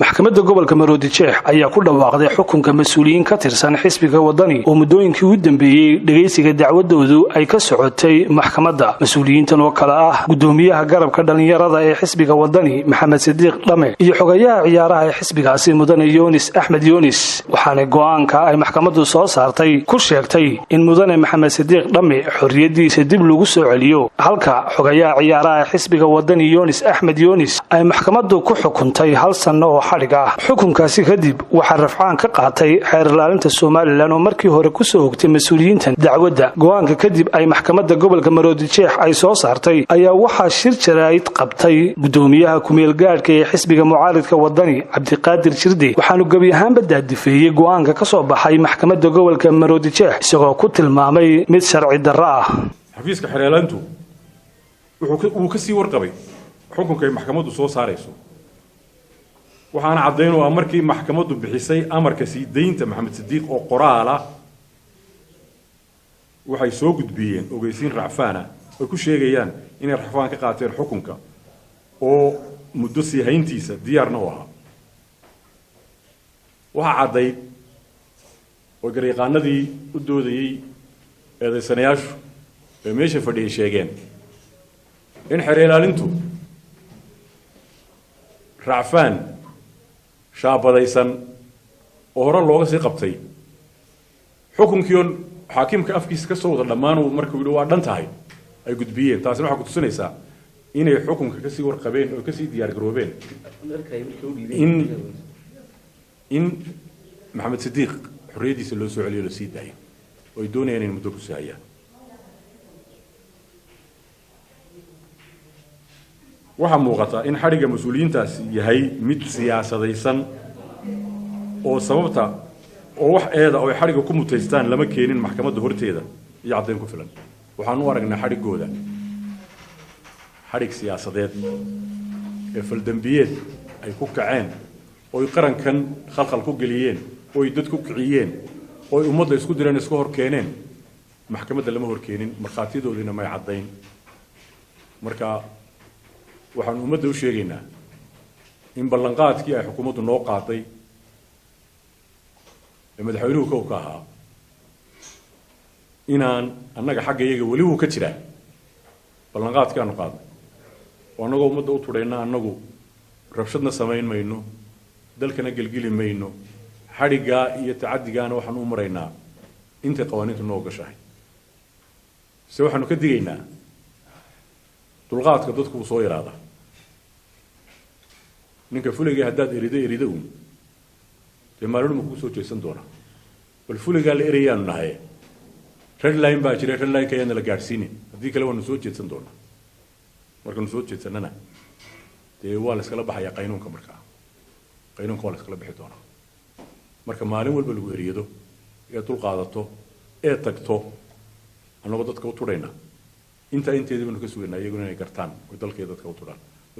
maxkamadda gobolka Maroodijeex ayaa ku dhawaaqday xukunka mas'uuliyiin ka tirsan xisbiga wadani oo muddooyinkii u dambeeyay dhageysiga dacwadoodu ay ka socotay maxkamadda. Mas'uuliyiintan oo kala ah gudoomiyaha garabka dhalinyarada ee xisbiga wadani Maxamed Sidiiq Dhame iyo xogayaha ciyaaraha ee xisbigaasi Mudane Yoonis Axmed Yoonis, waxaana go'aanka ay maxkamaddu soo saartay ku sheegtay in Mudane Maxamed Sidiiq Dhame xorriyadiisa dib lagu soo celiyo, halka xogayaha ciyaaraha ee xisbiga wadani Yoonis Axmed Yoonis ay maxkamaddu ku xukuntay hal sano xukunkaasi kadib waxaa rafcaan ka qaatay xeer ilaalinta Soomaaliland oo markii hore ku soo hogtay mas'uuliyiintan dacwadda. Go'aanka kadib ay maxkamadda gobolka Maroodijeex ay soo saartay ayaa waxaa shir jaraa'id qabtay gudoomiyaha kumeel gaadhka ee xisbiga mucaaridka wadani Cabdiqaadir Jirde, waxaanu gebi ahaanba daadifeeyay go'aanka ka soo baxay maxkamadda gobolka Maroodijeex isagoo ku tilmaamay mid sharci darro ah. xafiiska xeer ilaalintu wuxuu ka sii warqabay xukunka ay maxkamaddu soo saarayso, waxaana caddaynuu ah markii maxkamaddu bixisay amarka sii deynta Maxamed Sidiiq oo qoraal ah waxay soo gudbiyeen ogeysiin racfaana oo ku sheegayaan inay racfaan ka qaateen xukunka oo muddo sii hayntiisa diyaarna u ahaa. waxaa caddayd oo garyaqaanadii u doodayey eedaysanayaashu ee meesha fadhiyay sheegeen in xeer ilaalintu racfaan shaabadaysan oo hore looga sii qabtay xukunkiion xaakimka afkiisa ka soo wada dhammaan markuu yidhi waa dhan tahay ay gudbiyeen. taasina waxaa ku tusinaysaa inay xukunka kasii warqabeen oo kasii diyaar garoobeen in Maxamed Sidiiq xorriyadiisa loo soo celiyo la sii daayo oo ay doonayaan in muddo ku saayaan. waxaa muuqata in xadhigga mas'uuliyiintaasi yahay mid siyaasadaysan oo sababta oo wax eeda oo ay xadhigga ku mutaystaan lama keenin maxkamadda horteeda iyo caddayn ku filan. waxaan u aragnaa xadhiggooda xadhig siyaasadeed ee faldambiyeed ay ku kaceen oo ay qarankan khalkhal ku geliyeen oo ay dad ku kiciyeen oo ay ummadda isku direen iska hor keeneen. maxkamadda lama hor keenin, markhaatiyadoodiina may caddayn. marka waxaan ummadda u sheegaynaa in ballanqaadkii ay xukuumaddu noo qaaday ee madaxweynuhu kow ka ahaa inaan annaga xagga iyaga weli wuu ka jiraa ballanqaadkii aanu qaadnay oo annagoo ummadda u tudhayna annagu rabshadna samayn mayno, dalkana gelgeli mayno, xadhiggaa iyo tacaddigaana waxaan u maraynaa intay qawaaniintu noo gashahay. se waxaanu ka digaynaa dulqaadka dadku uu soo yaraada. ninka fuligay haddaad erida uun dee maalin ku soo jeesan doona. bal fuligaa la erayaanu nahay red line baa jira, red line kayana la gaadhsiinin, haddii kale waanu soo jeedsan doonaa. markaanu soo jeedsanana dee waa la iskala baxayaa qaynuunka. markaa qaynuunka waa la iskala bixi doonaa. marka maalin walba lagu eriyado ee dulqaadato ee tagto annagoo dadka u tudhayna inteedii baanu ka sugaynaa iyaguna inay gartaan oo dalkay dadka u tudhaan.